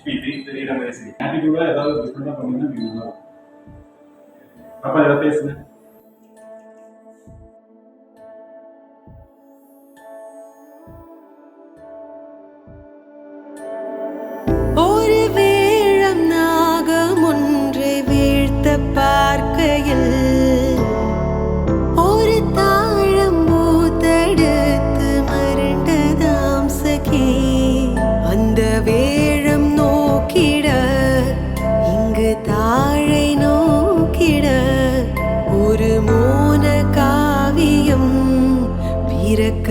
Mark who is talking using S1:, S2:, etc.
S1: இது தெரியுற மாதிரி சரி ஆட்டிடியூடா ஏதாவது டிஃப்ரெண்டா பண்ணீங்கன்னா நீங்க நல்லா இருக்கும். அப்பா ஏதாவது பேசுங்க.
S2: ஒரு வேழம் நாகம் ஒன்றை வீழ்த்த பார்க்கையில் ஒரு தாழம் பூத்தெடுத்து மருண்டதாம் சகி. அந்த வேழம் நோக்கிட இங்கு தாழை நோக்கிட ஒரு மோன காவியம் பிறக்க